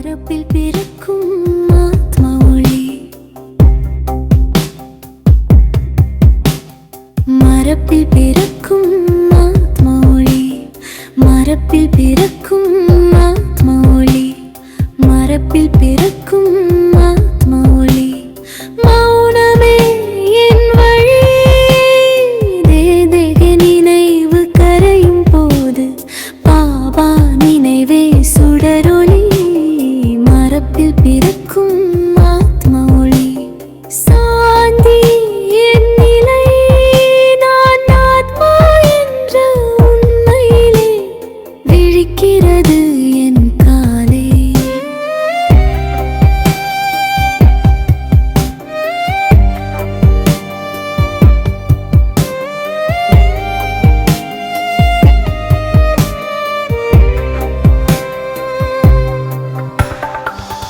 மரப்பில் பிறக்கும் ஆத்ம ஒளி, மரப்பில் பிறக்கும் ஆத்ம ஒளி, மரப்பில் பிறக்கும் ஆத்ம ஒளி, மரப்பில் பிறக்கும் ஆத்ம ஒளி. மௌனமே என் வழி, தேக நினைவு கரையும் போது பாபா நினைவே சுடரொளி. மரப்பில் பிறக்கும் ஆத்ம ஒளி, சாந்தி என் நிலை, நான் ஆத்மா என்ற உண்மையிலே விழிக்கிறது என் காலை.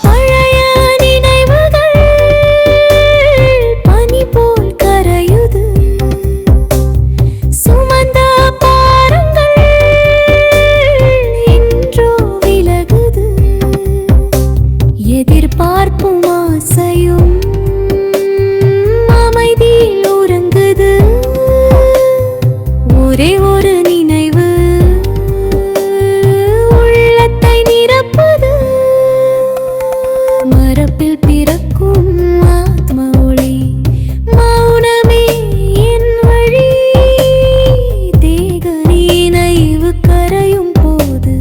பழைய நினைவுகள் பனி போல் கரையுது, சுமந்த பாரங்கள் இன்றோ விலகுது. எதிர்பார்ப்பும் ஆசையும் அமைதியில் உறங்குது. ஒரே ஒரு நினைவு உள்ளத்தை நிரப்புது. மரப்பில் பிறக்கும் ஆத்ம ஒளி, மௌனமே என் வழி, தேக நினைவு கரையும் போது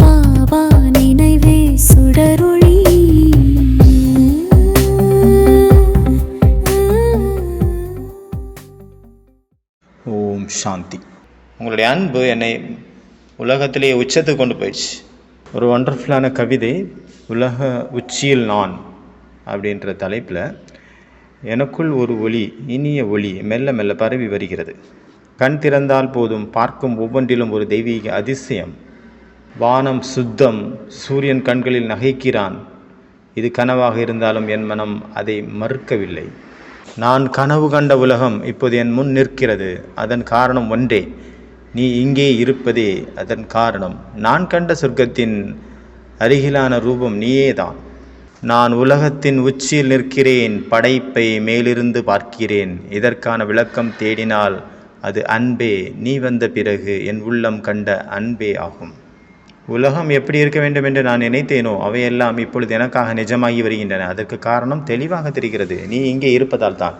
பாபா நினைவே சுடரொளி. ஓம் சாந்தி. உங்களுடைய அன்பு என்னை உலகத்திலேயே உச்சத்துக்கு கொண்டு போயிடுச்சு. ஒரு ஒண்டர்ஃபுல்லான கவிதை, உலக உச்சியில் நான் அப்படின்ற தலைப்பில், எனக்குள் ஒரு ஒளி, இனிய ஒளி மெல்ல மெல்ல பரவி வருகிறது. கண் திறந்தால் போதும் பார்க்கும் ஒவ்வொன்றிலும் ஒரு தெய்வீக அதிசயம். வானம் சுத்தம், சூரியன் கண்களில் நகைக்கிறான். இது கனவாக இருந்தாலும் என் மனம் அதை மறுக்கவில்லை. நான் கனவு கண்ட உலகம் இப்போது என் முன் நிற்கிறது. அதன் காரணம் ஒன்றே, நீ இங்கே இருப்பதே அதன் காரணம். நான் கண்ட சொர்க்கத்தின் அருகிலான ரூபம் நீயேதான். நான் உலகத்தின் உச்சியில் நிற்கிறேன், படைப்பை மேலிருந்து பார்க்கிறேன். இதற்கான விளக்கம் தேடினால் அது அன்பே. நீ வந்த பிறகு என் உள்ளம் கண்ட அன்பே ஆகும். உலகம் எப்படி இருக்க வேண்டும் என்று நான் நினைத்தேனோ அவையெல்லாம் இப்பொழுது எனக்காக நிஜமாகி வருகின்றன. அதற்கு காரணம் தெளிவாக தெரிகிறது, நீ இங்கே இருப்பதால் தான்.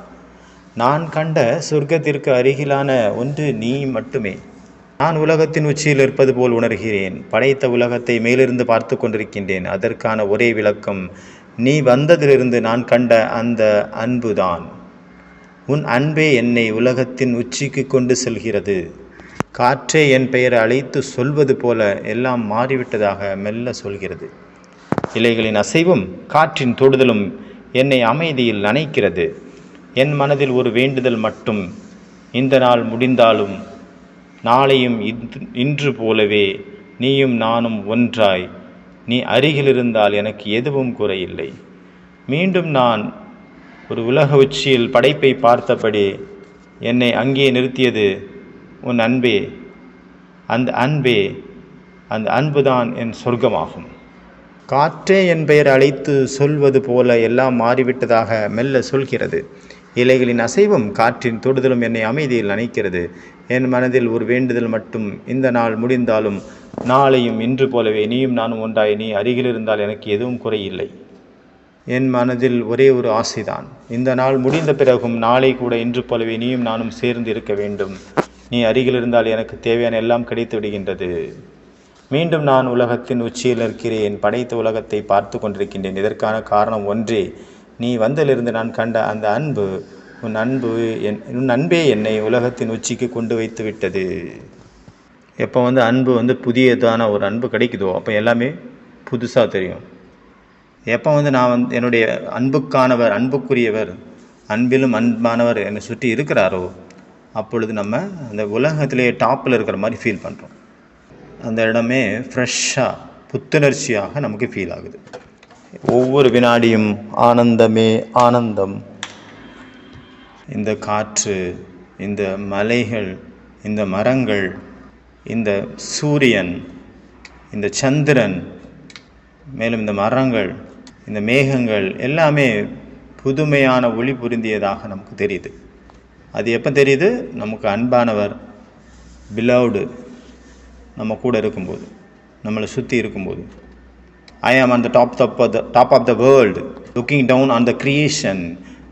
நான் கண்ட சொர்க்கத்திற்கு அருகிலான ஒன்று நீ மட்டுமே. நான் உலகத்தின் உச்சியில் இருப்பது போல் உணர்கிறேன். படைத்த உலகத்தை மேலிருந்து பார்த்து கொண்டிருக்கின்றேன். அதற்கான ஒரே விளக்கம், நீ வந்ததிலிருந்து நான் கண்ட அந்த அன்புதான். உன் அன்பே என்னை உலகத்தின் உச்சிக்கு கொண்டு செல்கிறது. காற்றே என் பெயரை அழைத்து சொல்வது போல எல்லாம் மாறிவிட்டதாக மெல்ல சொல்கிறது. இலைகளின் அசைவும் காற்றின் தொடுதலும் என்னை அமைதியில் நனைக்கிறது. என் மனதில் ஒரு வேண்டுதல் மட்டும், இந்த நாள் முடிந்தாலும் நாளையும் இன்று போலவே நீயும் நானும் ஒன்றாய். நீ அருகில் இருந்தால் எனக்கு எதுவும் குறையில்லை. மீண்டும் நான் ஒரு உலக உச்சியில் படைப்பை பார்த்தபடி என்னை அங்கே நிறுத்தியது உன் அன்பே. அந்த அன்புதான் என் சொர்க்கமாகும். காற்றே என் பெயர் அழைத்து சொல்வது போல எல்லாம் மாறிவிட்டதாக மெல்ல சொல்கிறது. இலைகளின் அசைவும் காற்றின் தொடுதலும் என்னை அமைதியில் நனைக்கிறது. என் மனதில் ஒரு வேண்டுதல் மட்டும், இந்த நாள் முடிந்தாலும் நாளையும் இன்று போலவே நீயும் நானும் ஒன்றாய். நீ அருகில் இருந்தால் எனக்கு எதுவும் குறையில்லை. என் மனதில் ஒரே ஒரு ஆசைதான், இந்த நாள் முடிந்த பிறகும் நாளை கூட இன்று போலவே நீயும் நானும் சேர்ந்து இருக்க வேண்டும். நீ அருகில் இருந்தால் எனக்கு தேவையான எல்லாம் கிடைத்து விடுகின்றது. மீண்டும் நான் உலகத்தின் உச்சியில் இருக்கிறேன். படைத்த உலகத்தை பார்த்து கொண்டிருக்கின்றேன். இதற்கான காரணம் ஒன்றே, நீ வந்ததிலிருந்து நான் கண்ட அந்த அன்பு. உன் அன்பே என்னை உலகத்தின் உச்சிக்கு கொண்டு வைத்து விட்டது. எப்போ அன்பு புதியதான ஒரு அன்பு கிடைக்குதோ அப்போ எல்லாமே புதுசாக தெரியும். எப்போ நான் என்னுடைய அன்புக்கானவர், அன்புக்குரியவர், அன்பிலும் அன்பானவர் என்னை சுற்றி இருக்கிறாரோ அப்பொழுது நம்ம அந்த உலகத்திலேயே டாப்பில் இருக்கிற மாதிரி ஃபீல் பண்ணுறோம். அந்த இடமே ஃப்ரெஷ்ஷாக புத்துணர்ச்சியாக நமக்கு ஃபீல் ஆகுது. ஒவ்வொரு வினாடியும் ஆனந்தமே ஆனந்தம். இந்த காற்று, இந்த மலைகள், இந்த மரங்கள், இந்த சூரியன், இந்த சந்திரன், மேலும் இந்த மரங்கள், இந்த மேகங்கள் எல்லாமே புதுமையான ஒளி புரிந்தியதாக நமக்கு தெரியுது. அது எப்போ தெரியுது? நமக்கு அன்பானவர், பிலவ்டு நம்ம கூட இருக்கும்போது, நம்மளை சுற்றி இருக்கும்போது. I am on the top of the world looking down on the creation.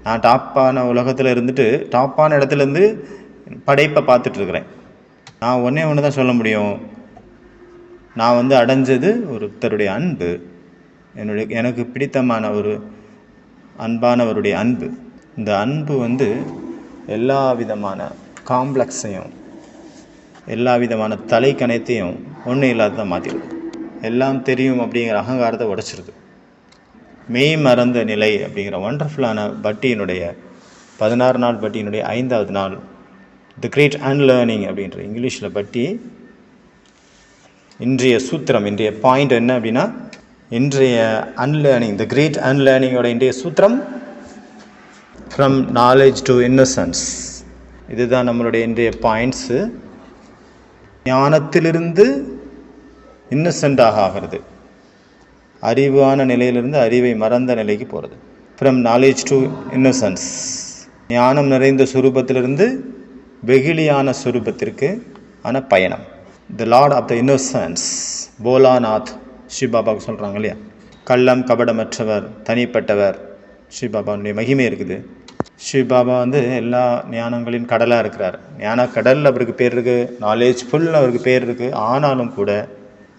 நான் டாப்பான உலகத்தில் இருந்துட்டு டாப்பான இடத்துலேருந்து படைப்பை பார்த்துட்ருக்குறேன். நான் ஒன்று தான் சொல்ல முடியும், நான் அடைஞ்சது ஒருத்தருடைய அன்பு, எனக்கு பிடித்தமான ஒரு அன்பானவருடைய அன்பு. இந்த அன்பு எல்லா விதமான காம்ப்ளெக்ஸையும், எல்லா விதமான தலைக்கணத்தையும் ஒன்றும் இல்லாததான் மாற்றிடுது. எல்லாம் தெரியும் அப்படிங்கிற அகங்காரத்தை உடைச்சிருது. மெய் மறந்த நிலை அப்படிங்கிற ஒண்டர்ஃபுல்லான பட்டியினுடைய 16 நாள் பட்டியினுடைய 5வது நாள், தி கிரேட் அன்லேர்னிங் அப்படின்ற இங்கிலீஷில் பட்டி. இன்றைய சூத்திரம், இன்றைய பாயிண்ட் என்ன அப்படின்னா, இன்றைய அன்லேர்னிங், தி கிரேட் அன்லேர்னிங்கோட இன்றைய சூத்திரம் ஃப்ரம் நாலேஜ் டு இன்னசென்ஸ். இதுதான் நம்மளுடைய இன்றைய பாயிண்ட்ஸு. ஞானத்திலிருந்து இன்னசென்டாக ஆகிறது, அறிவான நிலையிலிருந்து அறிவை மறந்த நிலைக்கு போகிறது. ஃப்ரம் நாலேஜ் டு இன்னசென்ஸ், ஞானம் நிறைந்த சுரூபத்திலிருந்து வெகுளியான சுரூபத்திற்கு ஆன பயணம். த lord of the innocence, Bholanath ஸ்ரீபாபாவுக்கு சொல்கிறாங்க இல்லையா, கள்ளம் கபடமற்றவர், தனிப்பட்டவர். ஸ்ரீபாபாவுடைய மகிமை இருக்குது. ஸ்ரீபாபா எல்லா ஞானங்களின் கடலாக இருக்கிறார். ஞான கடல் அவருக்கு பேர் இருக்குது, நாலேஜ் ஃபுல் அவருக்கு பேர் இருக்குது. ஆனாலும் கூட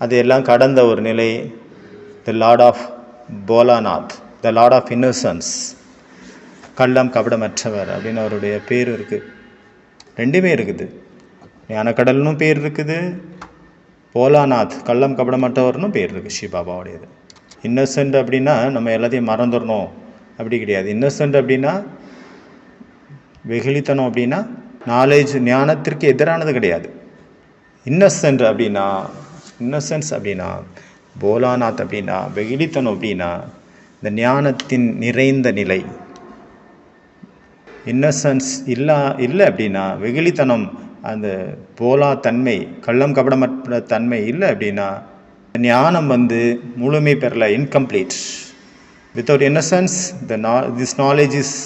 அது எல்லாம் கடந்த ஒரு நிலை. The lord of Bholanath, the lord of innocence, கள்ளம் கபடமற்றவர் அப்படின்னு அவருடைய பேர் இருக்குது. ரெண்டுமே இருக்குது. ஞான கடல்னும் பேர் இருக்குது, போலாநாத் கள்ளம் கபடமற்றவர்னும் பேர் இருக்குது ஸ்ரீபாபாவுடையது. இன்னசென்ட் அப்படின்னா நம்ம எல்லாத்தையும் மறந்துடணும் அப்படி கிடையாது. இன்னசென்ட் அப்படின்னா வெகுளித்தனம், அப்படின்னா நாலேஜ் ஞானத்திற்கு எதிரானது கிடையாது. இன்னசென்ட் அப்படின்னா, இன்னசென்ஸ் அப்படின்னா, போலாநாத் அப்படின்னா, வெகுளித்தனம் அப்படின்னா இந்த ஞானத்தின் நிறைந்த நிலை. இன்னசென்ஸ் இல்லை அப்படின்னா, வெகுளித்தனம், அந்த போலா தன்மை, கள்ளம் கபடமற்ற தன்மை இல்லை அப்படின்னா ஞானம் முழுமை பெறல, incomplete. Without innocence this knowledge is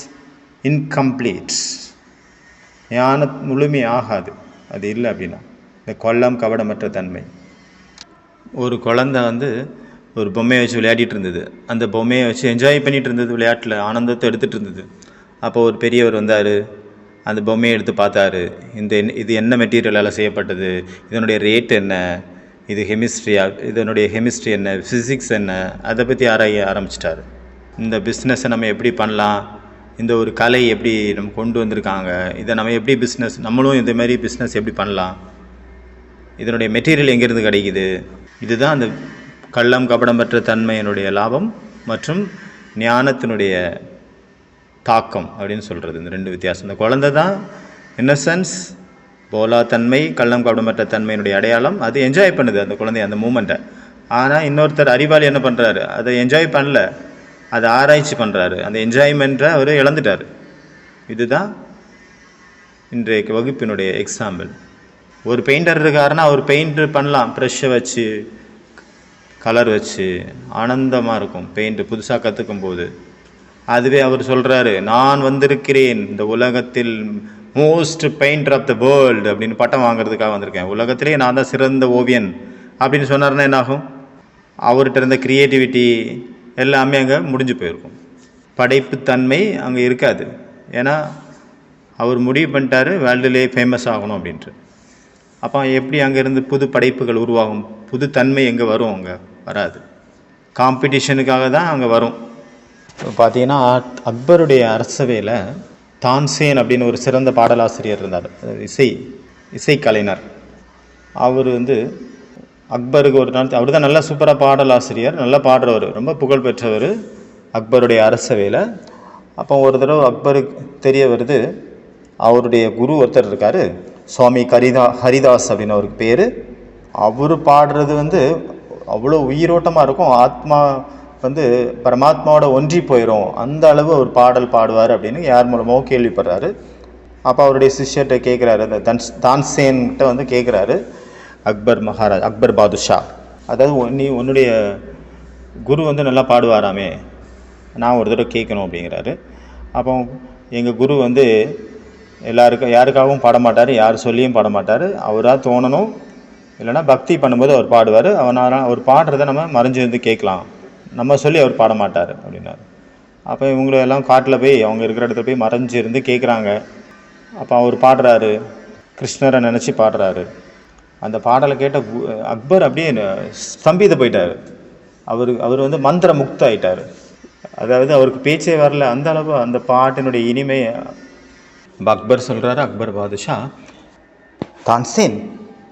incomplete. ஞான முழுமை ஆகாது அது இல்லை அப்படின்னா. இந்த கொல்லம் கபடமற்ற தன்மை. ஒரு குழந்தை ஒரு பொம்மையை வச்சு விளையாடிட்டு இருந்தது. அந்த பொம்மையை வச்சு என்ஜாய் பண்ணிகிட்டு இருந்தது, விளையாட்டில் ஆனந்தத்தை எடுத்துகிட்டு இருந்தது. அப்போ ஒரு பெரியவர் வந்தார், அந்த பொம்மையை எடுத்து பார்த்தாரு. இது என்ன மெட்டீரியலால் செய்யப்பட்டது, இதனுடைய ரேட் என்ன, இது கெமிஸ்ட்ரியா, இதனுடைய கெமிஸ்ட்ரி என்ன, ஃபிசிக்ஸ் என்ன, அதை பற்றி ஆராய ஆரம்பிச்சிட்டாரு. இந்த பிஸ்னஸை நம்ம எப்படி பண்ணலாம், இந்த ஒரு கலை எப்படி நம்ம கொண்டு வந்திருக்காங்க, இதை நம்ம எப்படி பிஸ்னஸ், நம்மளும் இந்த மாதிரி பிஸ்னஸ் எப்படி பண்ணலாம், இதனுடைய மெட்டீரியல் எங்கேருந்து கிடைக்குது. இதுதான் அந்த கள்ளம் கபடமற்ற தன்மையினுடைய லாபம் மற்றும் ஞானத்தினுடைய தாக்கம் அப்படின்னு சொல்கிறது. இந்த ரெண்டு வித்தியாசம். இந்த குழந்தை தான் இன்னசென்ஸ், போலா தன்மை, கள்ளம் கபடமற்ற தன்மையினுடைய அடையாளம். அது என்ஜாய் பண்ணுது அந்த குழந்தை, அந்த மூமெண்ட்டை. ஆனால் இன்னொருத்தர் அறிவாளி என்ன பண்ணுறாரு, அதை என்ஜாய் பண்ணல, அதை ஆராய்ச்சி பண்ணுறாரு. அந்த என்ஜாய்மெண்ட்டை அவர் இழந்துட்டார். இதுதான் இன்றைக்கு வகுப்பினுடைய எக்ஸாம்பிள். ஒரு பெயிண்டர் இருக்காருன்னா அவர் பெயிண்ட் பண்ணலாம், ப்ரெஷ்ஷை வச்சு, கலர் வச்சு, ஆனந்தமாக இருக்கும் பெயிண்ட்டு புதுசாக கற்றுக்கும் போது. அதுவே அவர் சொல்கிறாரு, நான் வந்திருக்கிறேன் இந்த உலகத்தில் most painter of the world அப்படின்னு பட்டம் வாங்குறதுக்காக வந்திருக்கேன், உலகத்திலே நான் தான் சிறந்த ஓவியன் அப்படின்னு சொன்னார்னா என்னாகும்? அவர்கிட்ட இருந்த க்ரியேட்டிவிட்டி எல்லாமே அங்கே முடிஞ்சு போயிருக்கும். படைப்புத்தன்மை அங்கே இருக்காது. ஏன்னா அவர் முடிவு பண்ணிட்டாரு வேர்ல்டுலேயே ஃபேமஸ் ஆகணும் அப்படின்ட்டு. அப்போ எப்படி அங்கேருந்து புது படைப்புகள் உருவாகும், புது தன்மை எங்கே வரும்? அங்கே வராது. காம்படிஷனுக்காக தான் அங்கே வரும். இப்போ பார்த்தீங்கன்னா அக்பருடைய அரசவையில் தான்சேன் அப்படின்னு ஒரு சிறந்த பாடலாசிரியர் இருந்தார், இசைக்கலைஞர். அவர் அக்பருக்கு ஒரு நாள், அவர் தான் நல்லா சூப்பராக பாடலாசிரியர், நல்லா பாடுறவர், ரொம்ப புகழ் பெற்றவர் அக்பருடைய அரசவையில். அப்போ ஒரு தடவை அக்பருக்கு தெரிய வருது, அவருடைய குரு ஒருத்தர் இருக்கார், சுவாமி ஹரிதாஸ் அப்படின்னு அவருக்கு பேர். அவர் பாடுறது அவ்வளோ உயிரோட்டமாக இருக்கும், ஆத்மா பரமாத்மாவோட ஒன்றி போயிடும், அந்த அளவு ஒரு பாடல் பாடுவார் அப்படின்னு யார் மூலமாக கேள்விப்படுறாரு. அப்போ அவருடைய சிஷ்யர்கிட்ட கேட்குறாரு, அந்த தான்சேன்கிட்ட கேட்குறாரு, அக்பர் பாதுஷா, அதாவது நீ உன்னுடைய குரு வந்து நல்லா பாடுவாராமே, நான் ஒரு தடவை கேட்கணும் அப்படிங்கிறாரு. அப்போ எங்கள் குரு வந்து யாருக்காகவும் பாட மாட்டார், யார் சொல்லியும் பாட மாட்டார். அவராக தோணணும், இல்லைனா பக்தி பண்ணும்போது அவர் பாடுவார். அவர் பாடுறதை நம்ம மறைஞ்சு வந்து கேட்கலாம், நம்ம சொல்லி அவர் பாட மாட்டார் அப்படின்னாரு. அப்போ இவங்களெல்லாம் காட்டில் போய் அவங்க இருக்கிற இடத்துல போய் மறைஞ்சு இருந்து கேட்குறாங்க. அப்போ அவர் பாடுறாரு, கிருஷ்ணரை நினச்சி பாடுறாரு. அந்த பாடலை கேட்ட அக்பர் அப்படியே ஸ்தம்பித்து போயிட்டார். அவர் வந்து மந்திர முக்த ஆயிட்டார். அதாவது அவருக்கு பேச்சே வரல, அந்த அளவு அந்த பாட்டினுடைய இனிமை. அக்பர் சொல்கிறாரு, அக்பர் பாதுஷா, தான்சேன்,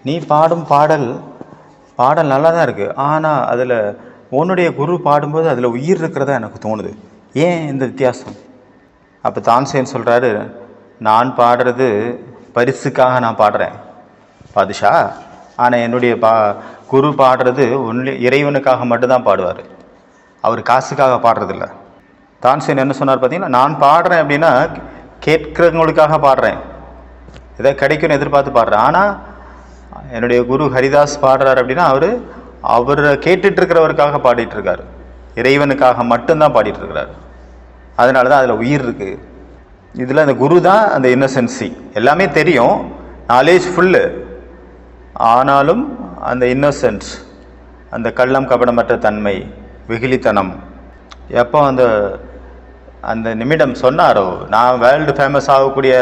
நீ பாடும் பாடல் நல்லா தான் இருக்குது, ஆனால் அதில் உன்னுடைய குரு பாடும்போது அதில் உயிர் இருக்கிறதா எனக்கு தோணுது, ஏன் இந்த வித்தியாசம்? அப்போ தான்சேன் சொல்கிறாரு, நான் பாடுறது பரிசுக்காக நான் பாடுறேன் பாதுஷா, ஆனால் என்னுடைய குரு பாடுறது ஒன்லி இறைவனுக்காக மட்டும்தான் பாடுவார், அவர் காசுக்காக பாடுறதில்ல. தான்சேன் என்ன சொன்னார் பார்த்தீங்கன்னா, நான் பாடுறேன் அப்படின்னா கேட்குறவங்களுக்காக பாடுறேன், இதை கிடைக்கும்னு எதிர்பார்த்து பாடுறேன். ஆனால் என்னுடைய குரு ஹரிதாஸ் பாடுறார் அப்படின்னா அவரை கேட்டுட்ருக்கிறவருக்காக பாடிட்டுருக்காரு, இறைவனுக்காக மட்டும்தான் பாடிட்டுருக்கிறார். அதனால தான் அதில் உயிர் இருக்குது. இதில் அந்த குரு தான் அந்த இன்னசென்சி, எல்லாமே தெரியும், நாலேஜ் ஃபுல்லு, ஆனாலும் அந்த இன்னசென்ஸ், அந்த கள்ளம் கபடமற்ற தன்மை, வெகுளித்தனம். எப்போ அந்த நிமிடம் சொன்னாரோ, நான் வேர்ல்டு ஃபேமஸ் ஆகக்கூடிய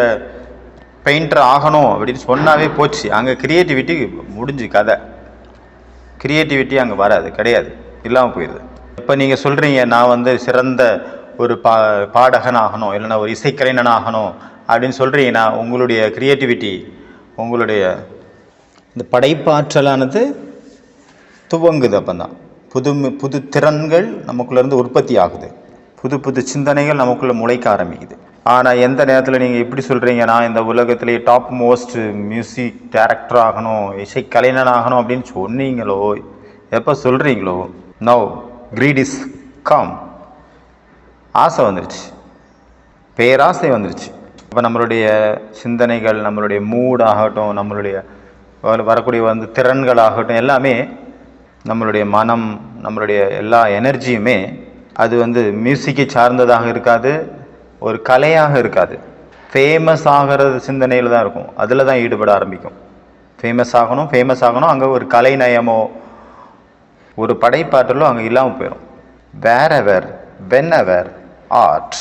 பெயிண்டர் ஆகணும் அப்படின்னு சொன்னாவே போச்சு, அங்கே கிரியேட்டிவிட்டி முடிஞ்சு கதை. கிரியேட்டிவிட்டி அங்கே வராது, கிடையாது, இல்லாமல் போயிடுது. இப்போ நீங்கள் சொல்கிறீங்க நான் வந்து சிறந்த ஒரு பாடகன் ஆகணும், இல்லைன்னா ஒரு இசைக்கலைஞன் ஆகணும் அப்படின்னு சொல்கிறீங்கன்னா, உங்களுடைய கிரியேட்டிவிட்டி, உங்களுடைய இந்த படைப்பாற்றலானது துவங்குது. அப்போ தான் புது திறன்கள் நமக்குள்ளேருந்து உற்பத்தி ஆகுது, புது சிந்தனைகள் நமக்குள்ளே முளைக்க ஆரம்பிக்குது. ஆனால் எந்த நேரத்தில் நீங்கள் இப்படி சொல்கிறீங்க, நான் இந்த உலகத்திலேயே டாப் மோஸ்ட் மியூசிக் டைரக்டர் ஆகணும், இசைக்கலைஞன் ஆகணும் அப்படின்னு சொன்னீங்களோ, எப்போ சொல்கிறீங்களோ, நோ கிரீட் இஸ் கம், ஆசை வந்துருச்சு, பேராசை வந்துருச்சு. இப்போ நம்மளுடைய சிந்தனைகள், நம்மளுடைய மூட் ஆகட்டும், நம்மளுடைய வரக்கூடிய திறன்கள் ஆகட்டும், எல்லாமே நம்மளுடைய மனம், நம்மளுடைய எல்லா எனர்ஜியுமே அது மியூசிக்கை சார்ந்ததாக இருக்காது, ஒரு கலையாக இருக்காது. ஃபேமஸ் ஆகிறது சிந்தனையில் தான் இருக்கும், அதில் தான் ஈடுபட ஆரம்பிக்கும். ஃபேமஸ் ஆகணும், அங்கே ஒரு கலை நயமோ ஒரு படைப்பாற்றலோ அங்கே இல்லாமல் போயிடும். வேர் வென்எவர் ஆர்ட்.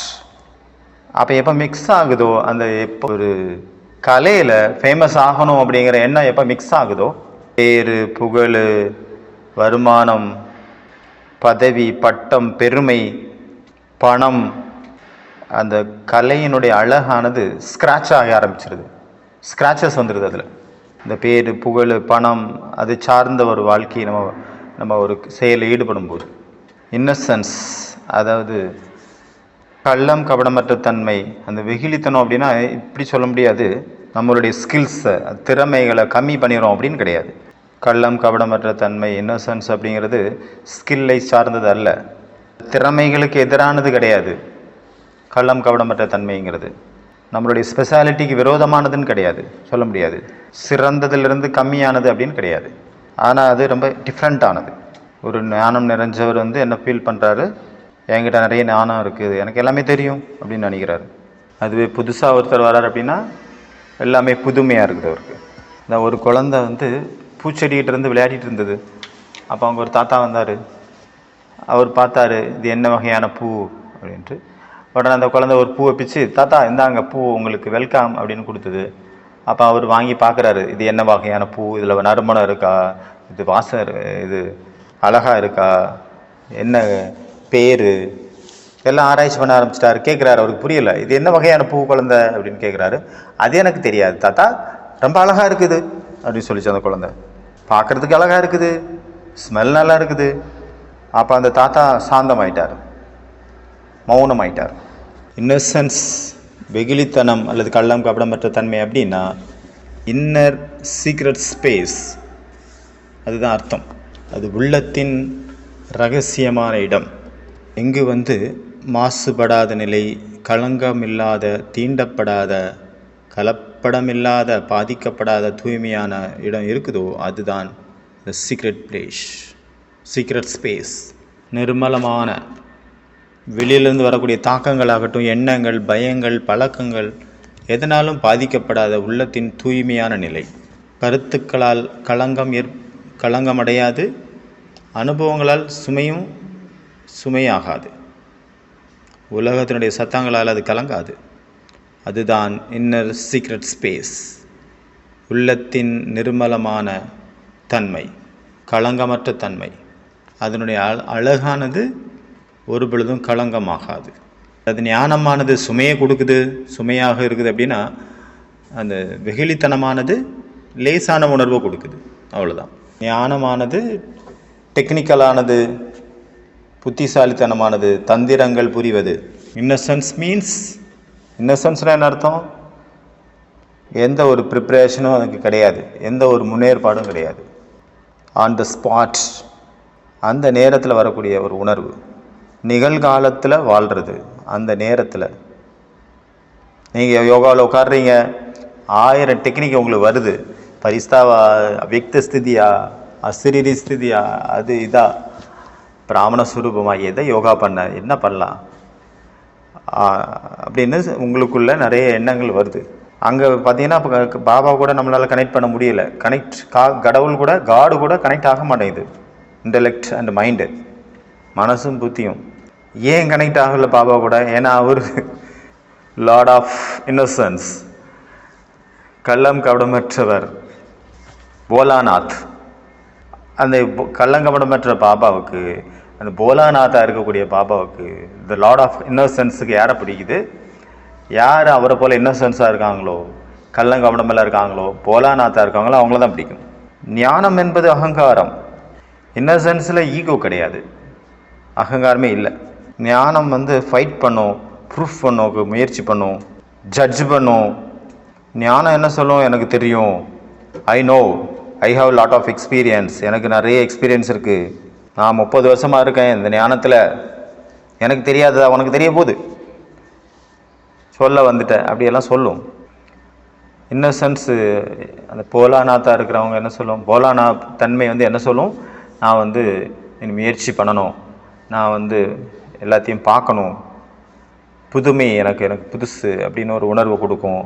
அப்போ எப்போ மிக்ஸ் ஆகுதோ, அந்த எப்போ ஒரு கலையில் ஃபேமஸ் ஆகணும் அப்படிங்கிற எண்ணம் எப்போ மிக்ஸ் ஆகுதோ, பேர், புகழ், வருமானம், பதவி, பட்டம், பெருமை, பணம், அந்த கலையினுடைய அழகானது ஸ்க்ராட்ச் ஆக ஆரம்பிச்சிருது, ஸ்க்ராச்சஸ் வந்துடுது. அதில் இந்த பேர், புகழ், பணம், அது சார்ந்த ஒரு வாழ்க்கையை நம்ம ஒரு செயலில் ஈடுபடும் போது இன்னசென்ஸ், அதாவது கள்ளம் கபடமற்ற தன்மை, அந்த வெகுளித்தனம் அப்படின்னா இப்படி சொல்ல முடியாது, நம்மளுடைய ஸ்கில்ஸை, திறமைகளை கம்மி பண்ணிடும் அப்படின்னு கிடையாது. கள்ளம் கபடமற்ற தன்மை, இன்னசென்ஸ் அப்படிங்கிறது ஸ்கில்லை சார்ந்தது அல்ல, திறமைகளுக்கு எதிரானது கிடையாது. கள்ளம் கபடமற்ற தன்மைங்கிறது நம்மளுடைய ஸ்பெஷாலிட்டிக்கு விரோதமானதுன்னு கிடையாது, சொல்ல முடியாது. சிறந்ததிலிருந்து கம்மியானது அப்படின்னு கிடையாது, ஆனால் அது ரொம்ப டிஃப்ரெண்ட்டானது. ஒரு ஞானம் நிறைஞ்சவர் என்ன ஃபீல் பண்ணுறாரு, என்கிட்ட நிறைய ஞானம் இருக்குது, எனக்கு எல்லாமே தெரியும் அப்படின்னு நினைக்கிறாரு. அதுவே புதுசாக ஒருத்தர் வர்றார் அப்படின்னா எல்லாமே புதுமையாக இருக்குது அவருக்கு. இந்த ஒரு குழந்தை பூச்செடிகிட்ட இருந்து விளையாடிட்டு இருந்தது. அப்போ அவங்க ஒரு தாத்தா வந்தார், அவர் பார்த்தாரு, இது என்ன வகையான பூ அப்படின்ட்டு. உடனே அந்த குழந்தை ஒரு பூவை பிச்சு, தாத்தா இந்தாங்க பூ உங்களுக்கு வெல்கம் அப்படின்னு கொடுத்தது. அப்போ அவர் வாங்கி பார்க்குறாரு, இது என்ன வகையான பூ, இதில் நறுமணம் இருக்கா, இது வாசம், இது அழகாக இருக்கா, என்ன பேர், எல்லாம் ஆராய்ச்சி பண்ண ஆரம்பிச்சிட்டாரு. கேட்குறாரு, அவருக்கு புரியலை, இது என்ன வகையான பூ குழந்தை அப்படின்னு கேட்குறாரு. அது எனக்கு தெரியாது தாத்தா, ரொம்ப அழகாக இருக்குது அப்படின்னு சொல்லிச்சு அந்த குழந்தை. பார்க்குறதுக்கு அழகாக இருக்குது, ஸ்மெல் நல்லா இருக்குது. அப்போ அந்த தாத்தா சாந்தமாயிட்டார், மௌனமாயிட்டார். இன்னசென்ஸ், வெகுளித்தனம் அல்லது கள்ளம் கபடமற்ற தன்மை அப்படின்னா இன்னர் சீக்ரெட் ஸ்பேஸ், அதுதான் அர்த்தம். அது உள்ளத்தின் ரகசியமான இடம், எங்கு மாசுபடாத நிலை, களங்கமில்லாத, தீண்டப்படாத, கலப்படமில்லாத, பாதிக்கப்படாத தூய்மையான இடம் இருக்குதோ அதுதான் the secret place, secret space. நிர்மலமான, வெளியிலேருந்து வரக்கூடிய தாக்கங்களாகட்டும், எண்ணங்கள், பயங்கள், பழக்கங்கள் எதனாலும் பாதிக்கப்படாத உள்ளத்தின் தூய்மையான நிலை. கருத்துக்களால் களங்கமடையாது, அனுபவங்களால் சுமையாகாது, உலகத்தினுடைய சத்தங்களால் அது கலங்காது. அதுதான் இன்னர் சீக்ரெட் ஸ்பேஸ், உள்ளத்தின் நிர்மலமான தன்மை, களங்கமற்ற தன்மை. அதனுடைய அழகானது ஒரு பொழுதும் களங்கமாகாது. அது ஞானமானது சுமையை கொடுக்குது, சுமையாக இருக்குது அப்படின்னா, அந்த வெகுளித்தனமானது லேசான உணர்வை கொடுக்குது, அவ்வளோதான். ஞானமானது டெக்னிக்கலானது, புத்திசாலித்தனமானது, தந்திரங்கள் புரிவது. இன்னசென்ஸ்னால் என்ன அர்த்தம்? எந்த ஒரு ப்ரிப்ரேஷனும் அதுக்கு கிடையாது, எந்த ஒரு முன்னேற்பாடும் கிடையாது. ஆன் த ஸ்பாட், அந்த நேரத்தில் வரக்கூடிய ஒரு உணர்வு, நிகழ்காலத்தில் வாழ்கிறது. அந்த நேரத்தில் நீங்கள் யோகாவில் உட்காடுறீங்க, 1000 டெக்னிக் உங்களுக்கு வருது. பரிஸ்தாவா, அவ்யக்த ஸ்திதியா, அசிரீரி ஸ்திதியா, அது இதா, பிராமண ஸ்வரூபமா, எதை யோகா பண்ண, என்ன பண்ணலாம் அப்படின்னு உங்களுக்குள்ள நிறைய எண்ணங்கள் வருது. அங்கே பார்த்தீங்கன்னா இப்போ பாபா கூட நம்மளால் கனெக்ட் பண்ண முடியல. கடவுள் கூட, காடு கூட கனெக்ட் ஆக மாட்டேங்குது. இன்டெலெக்ட் அண்ட் மைண்டு, மனசும் புத்தியும் ஏன் கனெக்ட் ஆகலை பாபா கூட? ஏன்னா அவர் லார்ட் ஆஃப் இன்னசென்ஸ், கள்ளம் கபடமற்றவர், போலாநாத். அந்த கள்ளங்கபடமற்ற பாபாவுக்கு, அந்த போலாநாத்தாக இருக்கக்கூடிய பாபாவுக்கு, இந்த லார்ட் ஆஃப் இன்னசென்ஸுக்கு யாரை பிடிக்குது? யார் அவரை போல் இன்னசென்ஸாக இருக்காங்களோ, கள்ளங்கபடமெல்லாம் இருக்காங்களோ, போலாநாத்தாக இருக்காங்களோ, அவங்கள தான் பிடிக்கும். ஞானம் என்பது அகங்காரம். இன்னசென்ஸில் ஈகோ கிடையாது, அகங்காரமே இல்லை. ஞானம் ஃபைட் பண்ணும், ப்ரூஃப் பண்ணோக்கு முயற்சி பண்ணும், ஜட்ஜ் பண்ணும். ஞானம் என்ன சொல்லும்? எனக்கு தெரியும், I know, I have lot of experience, எனக்கு நிறைய எக்ஸ்பீரியன்ஸ் இருக்குது, நான் 30 வருஷமாக இருக்கேன் இந்த ஞானத்தில், எனக்கு தெரியாததா உனக்கு தெரிய போகுது, சொல்ல வந்துட்டேன், அப்படியெல்லாம் சொல்லும். இன்னசென்ஸு, அந்த போலாநாத்தாக இருக்கிறவங்க என்ன சொல்லும்? போலாநாத் தன்மை என்ன சொல்லும்? நான் முயற்சி பண்ணணும், நான் எல்லாத்தையும் பார்க்கணும், புதுமை எனக்கு புதுசு அப்படின்னு ஒரு உணர்வு கொடுக்கும்.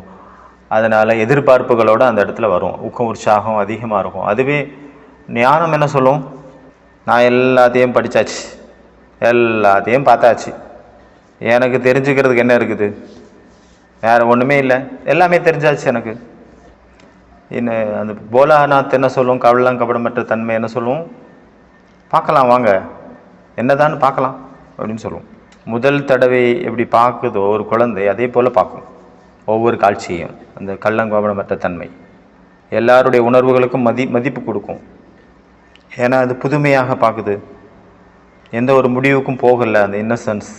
அதனால் எதிர்பார்ப்புகளோடு அந்த இடத்துல வரும், ஊக்கம் உற்சாகம் அதிகமாக இருக்கும். அதுவே ஞானம் என்ன சொல்லும்? நான் எல்லாத்தையும் படித்தாச்சு, எல்லாத்தையும் பார்த்தாச்சு, எனக்கு தெரிஞ்சுக்கிறதுக்கு என்ன இருக்குது? வேறு ஒன்றுமே இல்லை, எல்லாமே தெரிஞ்சாச்சு எனக்கு. இன்னும் அந்த போலாநாத் என்ன சொல்லும்? கபடமற்ற தன்மை என்ன சொல்லும்? பார்க்கலாம் வாங்க, என்னதான்னு பார்க்கலாம் அப்படின்னு சொல்லுவோம். முதல் தடவை எப்படி பார்க்குதோ ஒரு குழந்தை, அதே போல் பார்க்கும் ஒவ்வொரு காட்சியையும். அந்த கள்ளங்கபடமற்ற தன்மை எல்லாருடைய உணர்வுகளுக்கும் மதிப்பு கொடுக்கும். ஏன்னா அது புதுமையாக பார்க்குது, எந்த ஒரு முடிவுக்கும் போகலை. அந்த இன்னசென்ஸ்,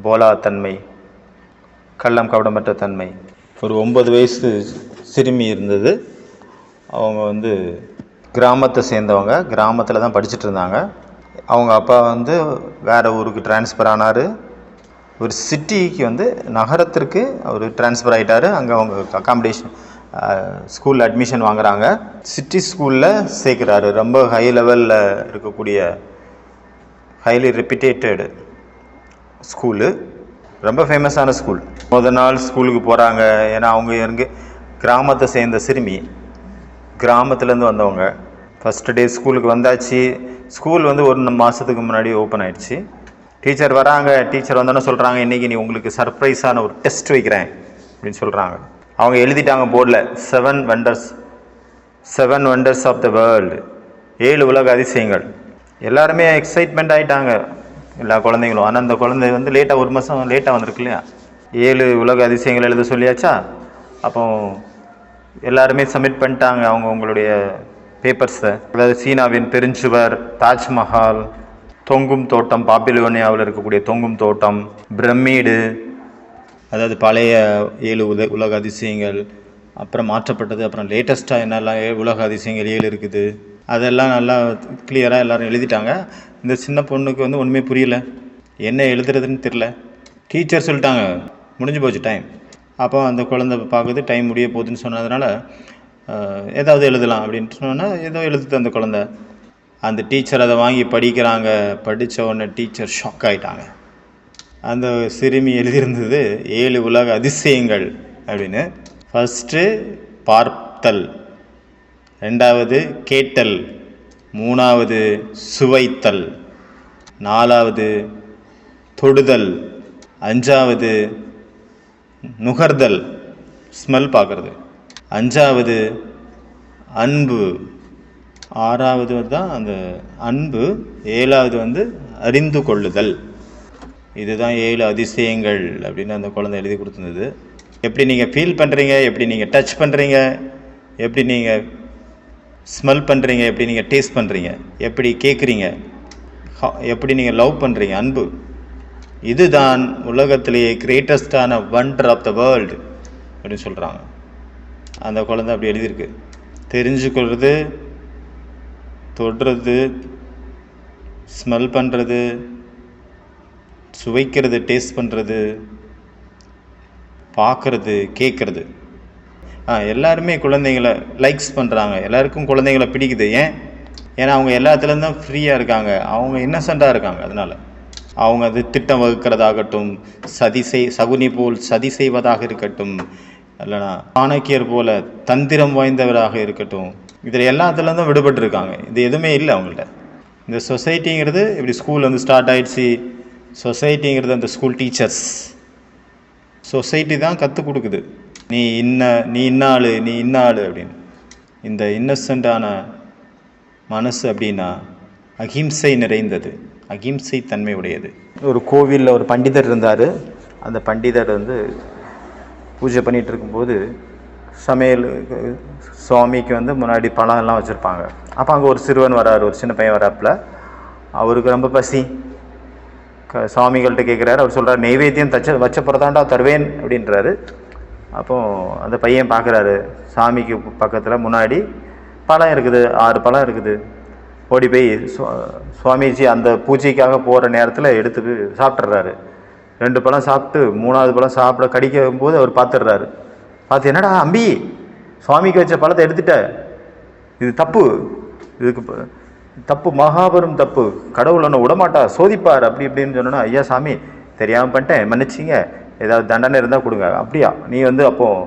போலா தன்மை, கள்ளம் கபடமற்ற தன்மை. ஒரு 9 வயசு சிறுமி இருந்தது. அவங்க கிராமத்தை சேர்ந்தவங்க, கிராமத்தில் தான் படிச்சுட்டு இருந்தாங்க. அவங்க அப்பா வேறு ஊருக்கு ட்ரான்ஸ்ஃபர் ஆனார். ஒரு சிட்டிக்கு நகரத்திற்கு அவர் ட்ரான்ஸ்ஃபர் ஆகிட்டார். அங்கே அவங்க அக்காமடேஷன் ஸ்கூலில் அட்மிஷன் வாங்குகிறாங்க. சிட்டி ஸ்கூலில் சேர்க்குறாரு. ரொம்ப ஹை லெவலில் இருக்கக்கூடிய, ஹைலி ரெப்யூட்டேட்டட் ஸ்கூலு, ரொம்ப ஃபேமஸான ஸ்கூல். முதல் நாள் ஸ்கூலுக்கு போகிறாங்க. ஏன்னா அவங்க கிராமத்தை சேர்ந்த சிறுமி, கிராமத்துலேருந்து வந்தவங்க. ஃபஸ்ட்டு டே ஸ்கூலுக்கு வந்தாச்சு. ஸ்கூல் 1 மாதத்துக்கு முன்னாடி ஓப்பன் ஆகிடுச்சு. டீச்சர் வராங்க. டீச்சர் வந்தோன்னே சொல்கிறாங்க, இன்றைக்கி நீ உங்களுக்கு சர்ப்ரைஸான ஒரு டெஸ்ட் வைக்கிறேன் அப்படின்னு சொல்கிறாங்க. அவங்க எழுதிட்டாங்க போர்டில், 7 வண்டர்ஸ் ஆஃப் த வேர்ல்டு, 7 உலக அதிசயங்கள். எல்லாருமே எக்ஸைட்மெண்ட் ஆகிட்டாங்க, எல்லா குழந்தைங்களும். ஆனால் அந்த குழந்தை லேட்டாக, 1 மாதம் லேட்டாக வந்திருக்கு இல்லையா? 7 உலக அதிசயங்கள் எழுத சொல்லியாச்சா? அப்போ எல்லாருமே சப்மிட் பண்ணிட்டாங்க அவங்களுடைய பேப்பர்ஸை. அதாவது சீனாவின் பெருஞ்சுவர், தாஜ்மஹால், தொங்கும் தோட்டம், பாபிலோனியாவில் இருக்கக்கூடிய தொங்கும் தோட்டம், பிரமிடு, அதாவது பழைய 7 உலக அதிசயங்கள், அப்புறம் மாற்றப்பட்டது, அப்புறம் லேட்டஸ்ட்டாக என்னெல்லாம் உலக அதிசயங்கள் 7 இருக்குது, அதெல்லாம் நல்லா கிளியராக எல்லோரும் எழுதிட்டாங்க. இந்த சின்ன பொண்ணுக்கு ஒன்றுமே புரியல, என்ன எழுதுறதுன்னு தெரில. டீச்சர் சொல்லிட்டாங்க முடிஞ்சு போச்சு டைம். அப்போ அந்த குழந்தை பார்க்குது டைம் முடிய போகுதுன்னு சொன்னதுனால ஏதாவது எழுதலாம் அப்படின்ட்டு சொன்னால் ஏதோ எழுதுது அந்த குழந்தை. அந்த டீச்சர் அதை வாங்கி படிக்கிறாங்க. படித்த உடனே டீச்சர் ஷாக் ஆகிட்டாங்க. அந்த சிறுமி எழுதியிருந்தது 7 உலக அதிசயங்கள் அப்படின்னு. ஃபஸ்ட்டு பார்த்தல், 2வது கேட்டல், 3வது சுவைத்தல், 4வது தொடுதல், 5வது நுகர்தல், ஸ்மெல் பார்க்குறது, 5வது அன்பு, 6வது தான் அந்த அன்பு, 7வது வந்து அறிந்து கொள்ளுதல். இதுதான் 7 அதிசயங்கள் அப்படின்னு அந்த குழந்தை எழுதி கொடுத்துருந்தது. எப்படி நீங்கள் ஃபீல் பண்ணுறீங்க, எப்படி நீங்கள் டச் பண்ணுறீங்க, எப்படி நீங்கள் ஸ்மெல் பண்ணுறீங்க, எப்படி நீங்கள் டேஸ்ட் பண்ணுறீங்க, எப்படி கேட்குறீங்க, எப்படி நீங்கள் லவ் பண்ணுறீங்க, அன்பு. இதுதான் உலகத்திலேயே கிரேட்டஸ்டான வண்டர் ஆஃப் த வேர்ல்டு அப்படின்னு சொல்கிறாங்க. அந்த குழந்தை அப்படி எழுதியிருக்கு. தெரிஞ்சுக்கொள்வது, தொடுறது, ஸ்மெல் பண்ணுறது, சுவைக்கிறது, டேஸ்ட் பண்ணுறது, பார்க்குறது, கேட்குறது. எல்லாருமே குழந்தைங்களை லைக்ஸ் பண்ணுறாங்க. எல்லாருக்கும் குழந்தைங்களை பிடிக்குது. ஏன்னா அவங்க எல்லாத்துலேருந்து தான் ஃப்ரீயாக இருக்காங்க. அவங்க இன்னசென்ட்டாக இருக்காங்க. அதனால் அவங்க அது திட்டம் வகுக்கிறதாகட்டும், சகுனி போல் சதி செய்வதாக இருக்கட்டும், இல்லைனா சாணக்கியர் போல தந்திரம் வாய்ந்தவராக இருக்கட்டும், இதில் எல்லாத்துலேருந்தும் விடுபட்டுருக்காங்க. இது எதுவுமே இல்லை அவங்கள்ட்ட. இந்த சொசைட்டிங்கிறது இப்படி ஸ்கூல் வந்து ஸ்டார்ட் ஆகிடுச்சு. சொசைட்டிங்கிறது அந்த ஸ்கூல் டீச்சர்ஸ், சொசைட்டி தான் கற்றுக் கொடுக்குது. நீ இன்னாள் அப்படின்னு. இந்த இன்னசென்ட்டான மனசு அப்படின்னா அகிம்சை நிறைந்தது, அகிம்சை தன்மை உடையது. ஒரு கோவிலில் ஒரு பண்டிதர் இருந்தார். அந்த பண்டிதர் வந்து பூஜை பண்ணிகிட்டு இருக்கும்போது சமையல் சுவாமிக்கு வந்து முன்னாடி பழம்லாம் வச்சுருப்பாங்க. அப்போ அங்கே ஒரு சிறுவன் வராரு, ஒரு சின்ன பையன் வராப்பில். அவருக்கு ரொம்ப பசி. சுவாமிகள்கிட்ட கேட்குறாரு. அவர் சொல்கிறார், நெய்வேத்தியம் வச்ச பிறதாண்டா தருவேன் அப்படின்றாரு. அப்போது அந்த பையன் பார்க்குறாரு, சாமிக்கு பக்கத்தில் முன்னாடி பழம் இருக்குது, 6 பழம் இருக்குது. ஓடி போய் சுவாமிஜி அந்த பூஜைக்காக போகிற நேரத்தில் எடுத்து சாப்பிட்றாரு. 2 பழம் சாப்பிட்டு 3வது பழம் சாப்பிட கடிக்கும் போது அவர் பார்த்துடுறாரு. பார்த்து, என்னடா அம்பி, சுவாமிக்கு வச்ச பழத்தை எடுத்துட்ட, இது தப்பு, இதுக்கு தப்பு, மகாபெரும் தப்பு, கடவுள் ஒன்று விடமாட்டா, சோதிப்பார் அப்படி இப்படின்னு சொன்னோன்னா, ஐயா சாமி தெரியாமல் பண்ணிட்டேன், மன்னிச்சிங்க, ஏதாவது தண்டனை இருந்தால் கொடுங்க. அப்படியா? நீ வந்து அப்போது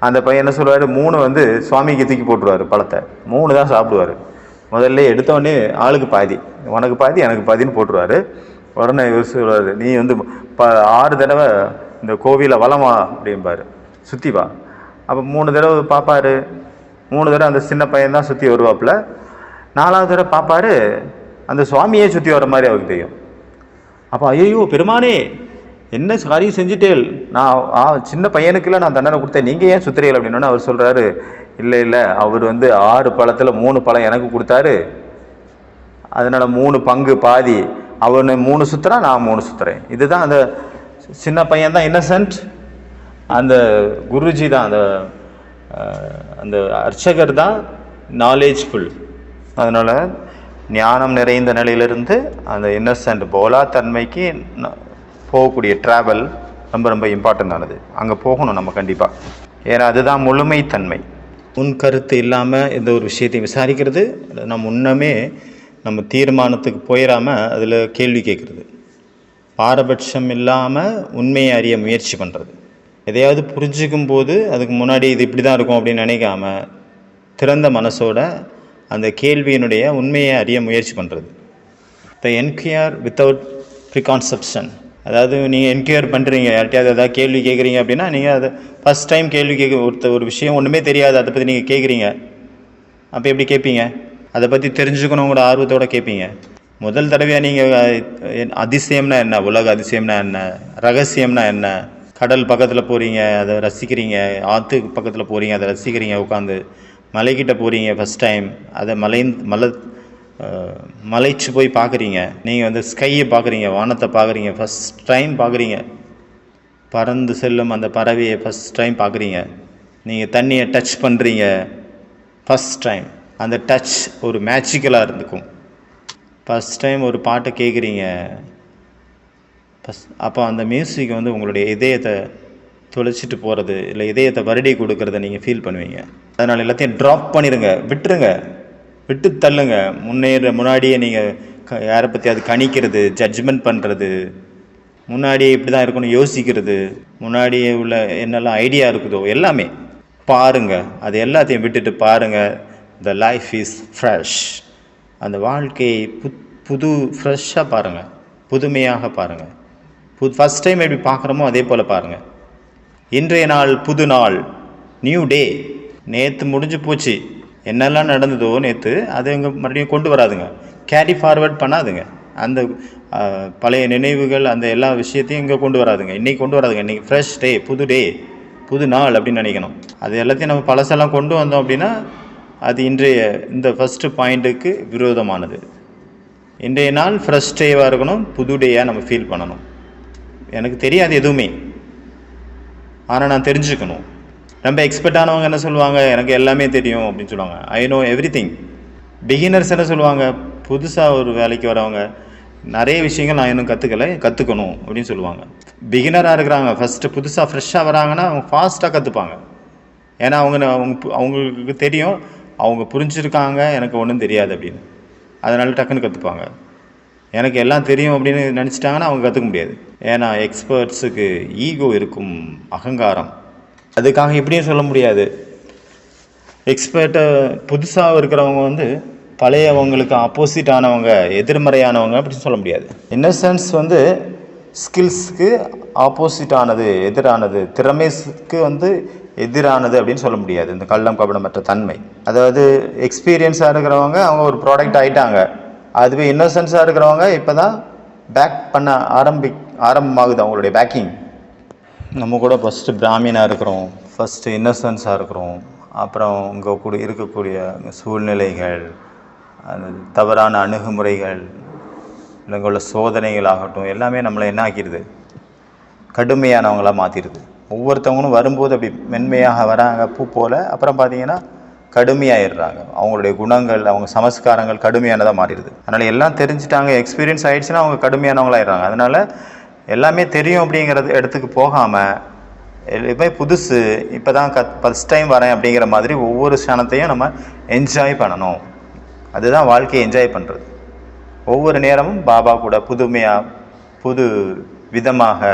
அந்த பையன் என்ன சொல்லுவார், 3 வந்து சுவாமிக்கு தூக்கி போட்டுருவார் பழத்தை. 3 தான் சாப்பிடுவார். முதல்ல எடுத்தோடனே ஆளுக்கு பாதி, உனக்கு பாதி எனக்கு பாதின்னு போட்டுருவார். உடனே இவர் சொல்லுவார், நீ வந்து 6 தடவை இந்த கோவிலை வளமா அப்படிம்பார், சுற்றி வா. அப்போ 3 தடவை பார்ப்பார். 3 தடவை அந்த சின்ன பையன் தான் சுற்றி வருவாப்பில். 4வது தடவை பார்ப்பார், அந்த சுவாமியே சுற்றி வர மாதிரி அவருக்கு தெரியும். அப்போ ஐயோ பெருமானே, என்ன காரியம் செஞ்சுட்டேல், நான் சின்ன பையனுக்குலாம் நான் தண்டனை கொடுத்தேன், நீங்கள் ஏன் சுத்துறீர்கள் அப்படின்னா அவர் சொல்கிறாரு, இல்லை அவர் வந்து 6 பழத்தில் 3 பழம் எனக்கு கொடுத்தாரு, அதனால் 3 பங்கு பாதி, அவனை 3 சுற்றுறான், நான் 3 சுற்றுறேன். இதுதான் அந்த சின்ன பையன் தான் இன்னசென்ட், அந்த குருஜி தான், அந்த அர்ச்சகர் தான் நாலேஜ்ஃபுல். அதனால் ஞானம் நிறைந்த நிலையிலிருந்து அந்த இன்னசென்ட் போலா தன்மைக்கு போகக்கூடிய ட்ராவல் ரொம்ப இம்பார்ட்டൻ്റ് ஆனது. அங்கே போகணும் நம்ம கண்டிப்பாக. ஏன்னா அதுதான் முழுமைத்தன்மை. முன் கருத்து இல்லாமல் எந்த ஒரு விஷயத்தையும் விசாரிக்கிறது, நம்ம முன்னமே நம்ம தீர்மானத்துக்கு போயிடாமல் அதில் கேள்வி கேட்குறது, பாரபட்சம் இல்லாமல் உண்மையை அறிய முயற்சி பண்ணுறது. எதையாவது புரிஞ்சிக்கும் போது அதுக்கு முன்னாடி இது இப்படி தான் இருக்கும் அப்படின்னு நினைக்காம திறந்த மனசோட அந்த கேள்வியினுடைய உண்மையை அறிய முயற்சி பண்ணுறது. த என்கொயர் வித்தவுட் ப்ரிகான்செப்ஷன். அதாவது நீங்கள் என்கொயர் பண்ணுறீங்க, யார்கிட்டயாவது ஏதாவது கேள்வி கேட்குறீங்க அப்படின்னா, நீங்கள் அதை ஃபஸ்ட் டைம் கேள்வி ஒரு விஷயம் ஒன்றுமே தெரியாது, அதை பற்றி நீங்கள் கேட்குறீங்க. அப்போ எப்படி கேட்பீங்க? அதை பற்றி தெரிஞ்சுக்கணுங்கிற ஆர்வத்தோடு கேட்பீங்க. முதல் தடவையாக நீங்கள் அதிசயம்னா என்ன, உலக அதிசயம்னா என்ன, ரகசியம்னா என்ன, கடல் பக்கத்தில் போகிறீங்க அதை ரசிக்கிறீங்க, ஆற்று பக்கத்தில் போகிறீங்க அதை ரசிக்கிறீங்க, உட்காந்து மலைக்கிட்ட போகிறீங்க ஃபஸ்ட் டைம், அதை மலைச்சு போய் பார்க்குறீங்க. நீங்கள் வந்து ஸ்கையை பார்க்குறீங்க, வானத்தை பார்க்குறீங்க, ஃபஸ்ட் டைம் பார்க்குறீங்க. பறந்து செல்லும் அந்த பறவையை ஃபஸ்ட் டைம் பார்க்குறீங்க. நீங்கள் தண்ணியை டச் பண்ணுறீங்க ஃபஸ்ட் டைம். அந்த டச் ஒரு மேஜிக்கலாக இருந்துக்கும். ஃபஸ்ட் டைம் ஒரு பாட்டை கேட்குறீங்க, அப்போ அந்த மியூசிக் வந்து உங்களுடைய இதயத்தை தொலைச்சிட்டு போகிறது, இல்லை இதயத்தை வருடி கொடுக்கறத நீங்கள் ஃபீல் பண்ணுவீங்க. அதனால் எல்லாத்தையும் ட்ராப் பண்ணிடுங்க, விட்டு தள்ளுங்க. முன்னாடியே நீங்கள் யாரை பற்றி அது கணிக்கிறது, ஜட்ஜ்மெண்ட் பண்ணுறது, முன்னாடியே இப்படி தான் இருக்கணும் யோசிக்கிறது, முன்னாடியே உள்ள என்னெல்லாம் ஐடியா இருக்குதோ எல்லாமே பாருங்கள். அது எல்லாத்தையும் விட்டுட்டு பாருங்கள். The life is fresh. அந்த வாழ்க்கையை புது ஃப்ரெஷ்ஷாக பாருங்கள், புதுமையாக பாருங்கள். ஃபஸ்ட் டைம் எப்படி பார்க்குறோமோ அதே போல் பாருங்கள். இன்றைய நாள் புது நாள், நியூ டே. நேற்று முடிஞ்சு போச்சு, என்னெல்லாம் நடந்ததோ நேற்று அது இங்கே மறுபடியும் கொண்டு வராதுங்க, கேரி ஃபார்வர்ட் பண்ணாதுங்க. அந்த பழைய நினைவுகள் அந்த எல்லா விஷயத்தையும் இங்கே கொண்டு வராதுங்க, இன்றைக்கி கொண்டு வராதுங்க. இன்றைக்கி ஃப்ரெஷ் டே, புது நாள் அப்படின்னு நினைக்கணும். அது எல்லாத்தையும் நம்ம பழசெல்லாம் கொண்டு வந்தோம் அப்படின்னா அது இன்றைய இந்த ஃபஸ்ட்டு பாயிண்ட்டுக்கு விரோதமானது. இன்றைய நாள் ஃப்ரெஷ் டேவாக இருக்கணும், புது டேயாக நம்ம ஃபீல் பண்ணணும். எனக்கு தெரியாது எதுவுமே, ஆனால் நான் தெரிஞ்சுக்கணும். ரொம்ப எக்ஸ்பர்ட் ஆனவங்க என்ன சொல்லுவாங்க, எனக்கு எல்லாமே தெரியும் அப்படின்னு சொல்லுவாங்க, I know every thing. Beginners என்ன சொல்லுவாங்க, புதுசாக ஒரு வேலைக்கு வரவங்க, நிறைய விஷயங்கள் நான் இன்னும் கற்றுக்கணும் அப்படின்னு சொல்லுவாங்க. பிகினராக இருக்கிறாங்க, ஃபஸ்ட்டு புதுசாக ஃப்ரெஷ்ஷாக வராங்கன்னா அவங்க ஃபாஸ்ட்டாக கற்றுப்பாங்க. ஏன்னா அவங்களுக்கு தெரியும், அவங்க புரிஞ்சுருக்காங்க எனக்கு ஒன்றும் தெரியாது அப்படின்னு, அதனால டக்குன்னு கற்றுப்பாங்க. எனக்கு எல்லாம் தெரியும் அப்படின்னு நினச்சிட்டாங்கன்னா அவங்க கற்றுக்க முடியாது. ஏன்னா எக்ஸ்பர்ட்ஸுக்கு ஈகோ இருக்கும், அகங்காரம். அதுக்காக இப்படியும் சொல்ல முடியாது, எக்ஸ்பர்ட்டை புதுசாக இருக்கிறவங்க பழையவங்களுக்கு ஆப்போசிட் ஆனவங்க, எதிர்மறையானவங்க அப்படின்னு சொல்ல முடியாது. இன்னசென்ஸ் ஸ்கில்ஸ்க்கு ஆப்போசிட் ஆனது, எதிரானது, திறமைக்கு எதிரானது அப்படின்னு சொல்ல முடியாது. இந்த கள்ளம் கபடமற்ற தன்மை, அதாவது எக்ஸ்பீரியன்ஸாக இருக்கிறவங்க அவங்க ஒரு ப்ராடக்ட் ஆகிட்டாங்க. அதுவே இன்னசென்ஸாக இருக்கிறவங்க இப்போ தான் பேக் பண்ண ஆரம்பமாகுது அவங்களுடைய பேக்கிங். நம்ம கூட ஃபஸ்ட்டு பிராமினாக இருக்கிறோம், ஃபஸ்ட்டு இன்னசென்ஸாக இருக்கிறோம். அப்புறம் இங்கே கூட இருக்கக்கூடிய சூழ்நிலைகள், அந்த தவறான அணுகுமுறைகள், இங்கே உள்ள சோதனைகள் ஆகட்டும், எல்லாமே நம்மளை என்ன ஆக்கிடுது, கடுமையானவங்களாக மாற்றிடுது. ஒவ்வொருத்தவங்களும் வரும்போது அப்படி மென்மையாக வராங்க பூ போல், அப்புறம் பார்த்திங்கன்னா கடுமையாகிடுறாங்க. அவங்களுடைய குணங்கள், அவங்க சமஸ்காரங்கள் கடுமையானதாக மாறிடுது. அதனால் எல்லாம் தெரிஞ்சுட்டாங்க, எக்ஸ்பீரியன்ஸ் ஆகிடுச்சுன்னா அவங்க கடுமையானவங்களாகிடுறாங்க. அதனால் எல்லாமே தெரியும் அப்படிங்கிறது இடத்துக்கு போகாமல், எப்போ புதுசு, இப்போ தான் ஃபஸ்ட் டைம் வரேன் அப்படிங்கிற மாதிரி ஒவ்வொரு க்ஷணத்தையும் நம்ம என்ஜாய் பண்ணணும். அதுதான் வாழ்க்கையை என்ஜாய் பண்ணுறது. ஒவ்வொரு நேரமும் பாபா கூட புதுமையாக, புது விதமாக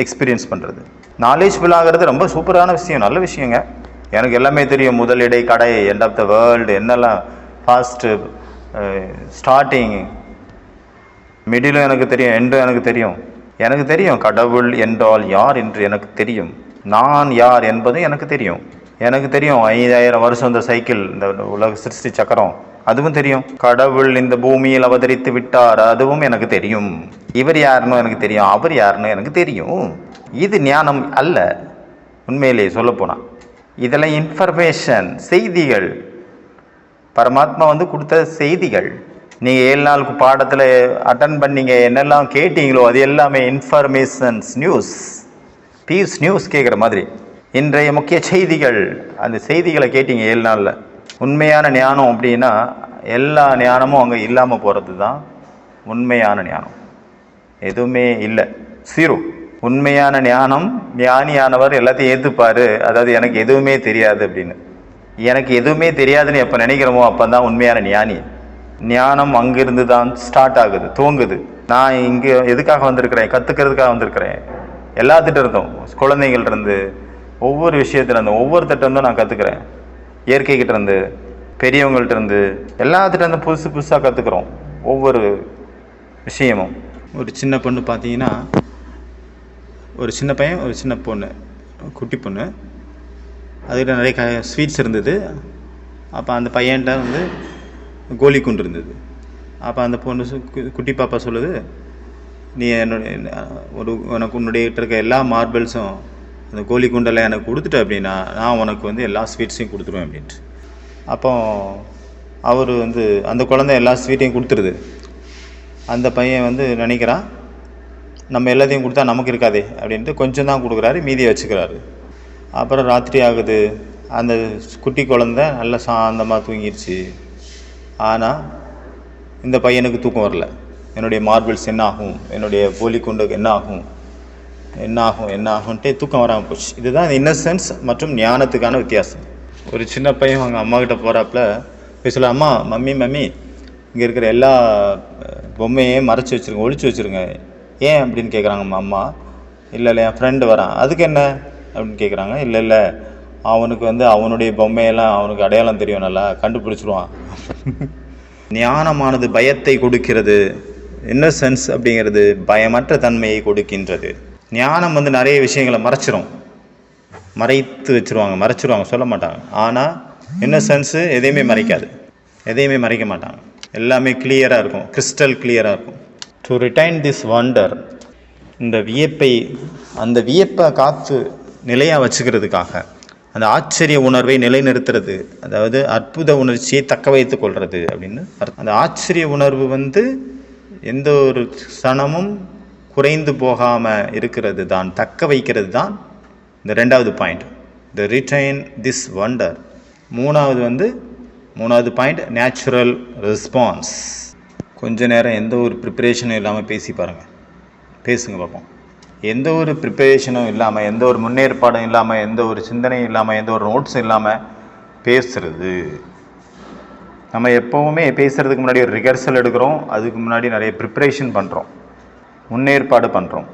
எக்ஸ்பீரியன்ஸ் பண்ணுறது. நாலேஜ்ஃபுல் ஆகிறது ரொம்ப சூப்பரான விஷயம், நல்ல விஷயங்க. எனக்கு எல்லாமே தெரியும், முதல் இடை கடை, எண்ட் ஆஃப் த வேர்ல்டு, என்னெல்லாம் ஃபாஸ்ட்டு, ஸ்டார்டிங், மிடிலும் எனக்கு தெரியும், எண்டும் எனக்கு தெரியும். கடவுள் என்றால் யார் என்று எனக்கு தெரியும், நான் யார் என்பதும் எனக்கு தெரியும். 5000 வருஷம் இந்த சைக்கிள், இந்த உலக சிருஷ்டி சக்கரம், அதுவும் தெரியும். கடவுள் இந்த பூமியில் அவதரித்து விட்டார், அதுவும் எனக்கு தெரியும். இவர் யாருன்னு எனக்கு தெரியும், அவர் யாருன்னு எனக்கு தெரியும். இது ஞானம் அல்ல, உண்மையிலேயே சொல்லப்போனால் இதெல்லாம் இன்ஃபர்மேஷன், செய்திகள். பரமாத்மா கொடுத்த செய்திகள். நீங்கள் 7 நாளுக்கு பாடத்தில் அட்டன் பண்ணீங்க, என்னெல்லாம் கேட்டீங்களோ அது எல்லாமே இன்ஃபர்மேஷன்ஸ், நியூஸ், பீஸ் நியூஸ் கேட்குற மாதிரி இன்றைய முக்கிய செய்திகள். அந்த செய்திகளை கேட்டீங்க 7 நாளில். உண்மையான ஞானம் அப்படின்னா எல்லா ஞானமும் அங்கே இல்லாமல் போகிறது தான் உண்மையான ஞானம். எதுவுமே இல்லை, ஜீரோ. உண்மையான ஞானம், ஞானியானவர் எல்லாத்தையும் ஏற்றுப்பார். அதாவது எனக்கு எதுவுமே தெரியாது அப்படின்னு. எனக்கு எதுவுமே தெரியாதுன்னு எப்போ நினைக்கிறோமோ அப்போ தான் உண்மையான ஞானி. ஞானம் அங்கிருந்து தான் ஸ்டார்ட் ஆகுது, துவங்குது. நான் இங்கே எதுக்காக வந்திருக்கிறேன், கற்றுக்கிறதுக்காக வந்திருக்கிறேன். எல்லாத்திட்ட இருந்தும், குழந்தைங்கள்டிருந்து, ஒவ்வொரு விஷயத்துலேருந்து, ஒவ்வொருத்திட்டருந்தும் நான் கற்றுக்கிறேன். இயற்கைக்கிட்டேருந்து, பெரியவங்கள்டிருந்து, எல்லாத்திட்டேருந்து புதுசாக கற்றுக்குறோம் ஒவ்வொரு விஷயமும். ஒரு சின்ன பொண்ணு பார்த்தீங்கன்னா, ஒரு சின்ன பையன், ஒரு சின்ன பொண்ணு, குட்டி பொண்ணு, அதுக்கிட்ட நிறைய ஸ்வீட்ஸ் இருந்தது. அப்போ அந்த பையன்கிட்ட கோலி குண்டு இருந்தது. அப்போ அந்த பொண்ணு குட்டி பாப்பா சொல்லுது, நீ உனக்கு உன்னுடைய இருக்க எல்லா மார்பிள்ஸும் அந்த கோலி குண்டெல்லாம் எனக்கு கொடுத்துட்டு அப்படின்னா நான் உனக்கு எல்லா ஸ்வீட்ஸையும் கொடுத்துருவேன் அப்படின்ட்டு. அப்போ அவர் அந்த குழந்தை எல்லா ஸ்வீட்டையும் கொடுத்துருது. அந்த பையன் நினைக்கிறான், நம்ம எல்லாத்தையும் கொடுத்தா நமக்கு இருக்காதே அப்படின்ட்டு கொஞ்சம் தான் கொடுக்குறாரு, மீதியை வச்சுக்கிறாரு. அப்புறம் ராத்திரி ஆகுது, அந்த குட்டி குழந்தை நல்லா சாந்தமாக தூங்கிடுச்சு. ஆனால் இந்த பையனுக்கு தூக்கம் வரல. என்னுடைய மார்பிள்ஸ் என்ன ஆகும், என்னுடைய கோலி குண்டுக்கு என்ன ஆகும்ன்ட்டு தூக்கம் வராமல் போச்சு. இதுதான் இன்னசென்ஸ் மற்றும் ஞானத்துக்கான வித்தியாசம். ஒரு சின்ன பையன் அவங்க அம்மா கிட்ட போகிறாப்புல போய் சொல்ல, அம்மா மம்மி மம்மி இங்கே இருக்கிற எல்லா பொம்மையும் மறைச்சி வச்சுருங்க, ஒழிச்சு வச்சுருங்க. ஏன் அப்படின்னு கேட்குறாங்க அம்மா. இல்லை என் ஃப்ரெண்டு வரான், அதுக்கு என்ன அப்படின்னு கேட்குறாங்க. இல்லை அவனுக்கு அவனுடைய பொம்மையெல்லாம் அவனுக்கு அடையாளம் தெரியும், நல்லா கண்டுபிடிச்சிருவான். ஞானமானது பயத்தை கொடுக்கிறது. இன்னசென்ஸ் அப்படிங்கிறது பயமற்ற தன்மையை கொடுக்கின்றது. ஞானம் நிறைய விஷயங்களை மறைச்சிருவாங்க, சொல்ல மாட்டாங்க. ஆனால் இன்னசென்ஸு எதையுமே மறைக்காது, எதையுமே மறைக்க மாட்டாங்க. எல்லாமே கிளியராக இருக்கும், கிறிஸ்டல் கிளியராக இருக்கும். டு ரிட்டைன் திஸ் வண்டர், இந்த அந்த வியப்பை காத்து நிலையாக வச்சுக்கிறதுக்காக, அந்த ஆச்சரிய உணர்வை நிலைநிறுத்துறது, அதாவது அற்புத உணர்ச்சியை தக்க வைத்து கொள்வது அப்படின்னு. அந்த ஆச்சரிய உணர்வு எந்த ஒரு சனமும் குறைந்து போகாமல் இருக்கிறது தான், தக்க வைக்கிறது தான் இந்த 2வது point, the retain this wonder. மூணாவது பாயிண்ட் நேச்சுரல் ரெஸ்பான்ஸ். கொஞ்ச நேரம் எந்த ஒரு ப்ரிப்பரேஷனும் இல்லாமல் பேசுங்க பார்ப்போம். எந்த ஒரு ப்ரிப்பரேஷனும் இல்லாமல், எந்த ஒரு முன்னேற்பாடும் இல்லாமல், எந்த ஒரு சிந்தனையும் இல்லாமல், எந்த ஒரு நோட்ஸும் இல்லாமல் பேசுகிறது. நம்ம எப்போவுமே பேசுகிறதுக்கு முன்னாடி ஒரு ரிஹர்சல் எடுக்கிறோம், அதுக்கு முன்னாடி நிறைய ப்ரிப்பரேஷன் பண்ணுறோம், முன்னேற்பாடு பண்ணுறோம்.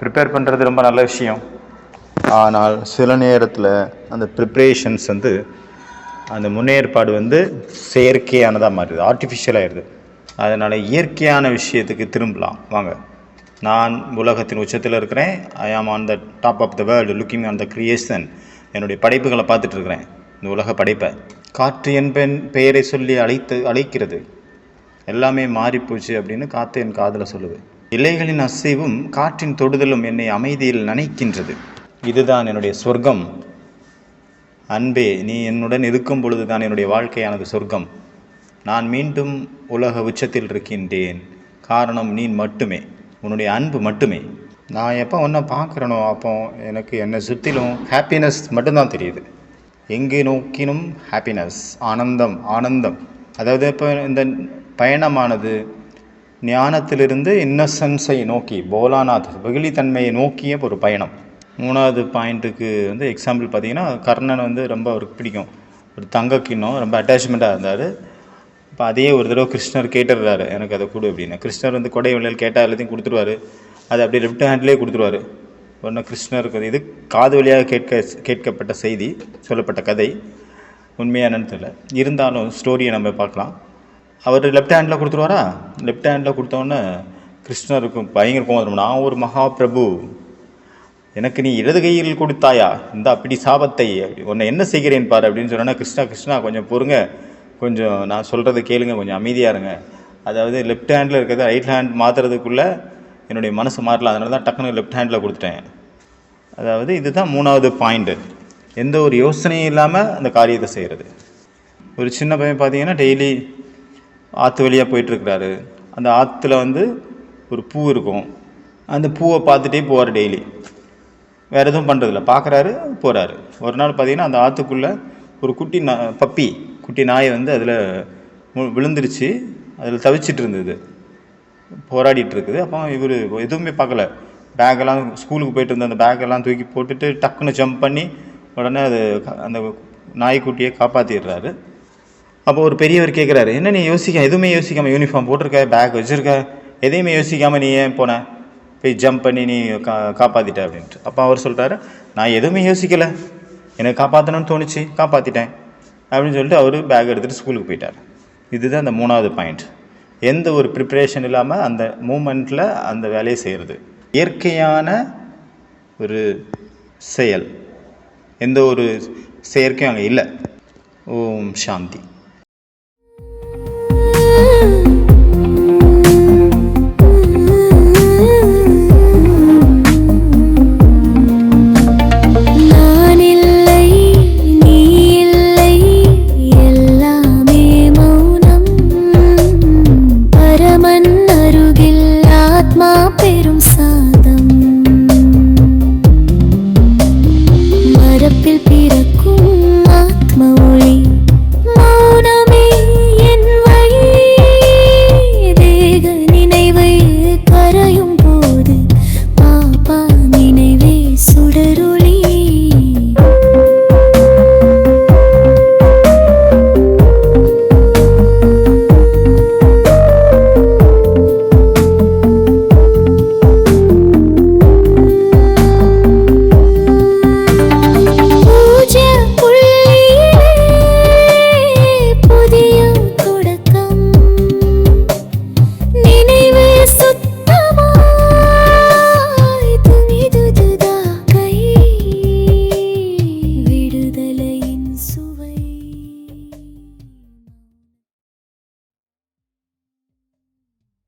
ப்ரிப்பேர் பண்ணுறது ரொம்ப நல்ல விஷயம். ஆனால் சில நேரத்தில் அந்த ப்ரிப்ரேஷன்ஸ் அந்த முன்னேற்பாடு செயற்கையானதாக மாறுது, ஆர்டிஃபிஷியலாகிடுது. அதனால் இயற்கையான விஷயத்துக்கு திரும்பலாம் வாங்க. நான் உலகத்தின் உச்சத்தில் இருக்கிறேன். I am on the top of the world looking on the creation. என்னுடைய படைப்புகளை பார்த்துட்ருக்கிறேன், இந்த உலக படைப்பை. காற்று என் பெயரை சொல்லி அழைக்கிறது. எல்லாமே மாறிப்போச்சு அப்படின்னு காற்று என் காதில் சொல்லுது. இலைகளின் அசைவும் காற்றின் தொடுதலும் என்னை அமைதியில் நனைக்கின்றது. இதுதான் என்னுடைய சொர்க்கம். அன்பே, நீ என்னுடன் இருக்கும் பொழுது தான் என்னுடைய வாழ்க்கையானது சொர்க்கம். நான் மீண்டும் உலக உச்சத்தில் இருக்கின்றேன். காரணம் நீ மட்டுமே, உன்னுடைய அன்பு மட்டுமே. நான் எப்போ ஒன்றை பார்க்குறேனோ அப்போ எனக்கு என்னை சுற்றிலும் ஹாப்பினஸ் மட்டும்தான் தெரியுது. எங்கே நோக்கினும் ஹாப்பினஸ், ஆனந்தம். அதாவது இப்போ இந்த பயணமானது ஞானத்திலிருந்து இன்னசென்ஸை நோக்கி, போலாநாத் வெகுளித்தன்மையை நோக்கிய ஒரு பயணம். 3வது பாயிண்ட்டுக்கு எக்ஸாம்பிள் பார்த்தீங்கன்னா, கர்ணன் ரொம்ப அவருக்கு பிடிக்கும், ஒரு தங்க கிண்ணம், ரொம்ப அட்டாச்மெண்ட்டாக இருந்தார். இப்போ அதே ஒரு தடவை கிருஷ்ணர் கேட்டுடுறாரு, எனக்கு அதை கொடு அப்படின்னு. கிருஷ்ணர் கொடை வழியில் கேட்டால் எல்லாத்தையும் கொடுத்துருவார். அது அப்படியே லெஃப்ட் ஹேண்ட்லேயே கொடுத்துருவார். ஒன்று கிருஷ்ணருக்கு இது காது வழியாக கேட்கப்பட்ட செய்தி, சொல்லப்பட்ட கதை, உண்மையானு தெரியல. இருந்தாலும் ஸ்டோரியை நம்ம பார்க்கலாம். அவர் லெஃப்ட் ஹேண்டில் கொடுத்துருவாரா? லெஃப்ட் ஹேண்டில் கொடுத்தோன்னே கிருஷ்ணருக்கு பயங்கர கோவம். நான் ஒரு மகாபிரபு, எனக்கு நீ இடது கையில் கொடுத்தாயா இந்த அப்படி சாபத்தை, உன்னை என்ன செய்கிறேன் பாரு அப்படின்னு சொன்னோன்னா, கிருஷ்ணா கொஞ்சம் பொறுங்க, கொஞ்சம் நான் சொல்கிறத கேளுங்க, கொஞ்சம் அமைதியாக இருங்க. அதாவது லெஃப்ட் ஹேண்டில் இருக்கிறத ரைட் ஹேண்ட் மாற்றுறதுக்குள்ளே என்னுடைய மனசு மாறலாம், அதனால தான் டக்குன்னு லெஃப்ட் ஹேண்டில் கொடுத்துட்டேன். அதாவது இதுதான் 3வது பாயிண்ட்டு, எந்த ஒரு யோசனையும் இல்லாமல் அந்த காரியத்தை செய்கிறது. ஒரு சின்ன பையன் பார்த்தீங்கன்னா டெய்லி ஆற்று வழியாக போயிட்டுருக்கிறாரு. அந்த ஆற்றுல ஒரு பூ இருக்கும், அந்த பூவை பார்த்துட்டே போவார் டெய்லி, வேறு எதுவும் பண்ணுறதில்ல, பார்க்குறாரு போகிறாரு. ஒரு நாள் பார்த்தீங்கன்னா அந்த ஆற்றுக்குள்ளே ஒரு குட்டி நாய் அதில் விழுந்துருச்சு, அதில் தவிச்சிட்டு இருந்தது, போராடிட்டு இருக்குது. அப்போ இவர் எதுவுமே பார்க்கல, பேக்கெல்லாம் ஸ்கூலுக்கு போயிட்டு இருந்த அந்த பேக்கெல்லாம் தூக்கி போட்டுட்டு டக்குன்னு ஜம்ப் பண்ணி உடனே அந்த நாய்க்குட்டியை காப்பாற்றிடுறாரு. அப்போ ஒரு பெரியவர் கேட்குறாரு, என்ன நீ எதுவுமே யோசிக்காமல், யூனிஃபார்ம் போட்டிருக்க, பேக் வச்சுருக்க, எதையுமே யோசிக்காமல் நீ ஏன் போன, போய் ஜம்ப் பண்ணி நீ காப்பாற்றிட்ட அப்படின்ட்டு. அப்போ அவர் சொல்கிறாரு, நான் எதுவுமே யோசிக்கலை, எனக்கு காப்பாற்றணும்னு தோணுச்சு, காப்பாற்றிட்டேன் அப்படின்னு சொல்லிட்டு அவர் பேக் எடுத்துகிட்டு ஸ்கூலுக்கு போயிட்டார். இதுதான் அந்த 3வது பாயிண்ட். எந்த ஒரு ப்ரிப்ரேஷன் இல்லாமல் அந்த மூமெண்ட்டில் அந்த வேலையை செய்கிறது. இயற்கையான ஒரு செயல், எந்த ஒரு செயற்கையும் அங்கே இல்லை. ஓம் சாந்தி.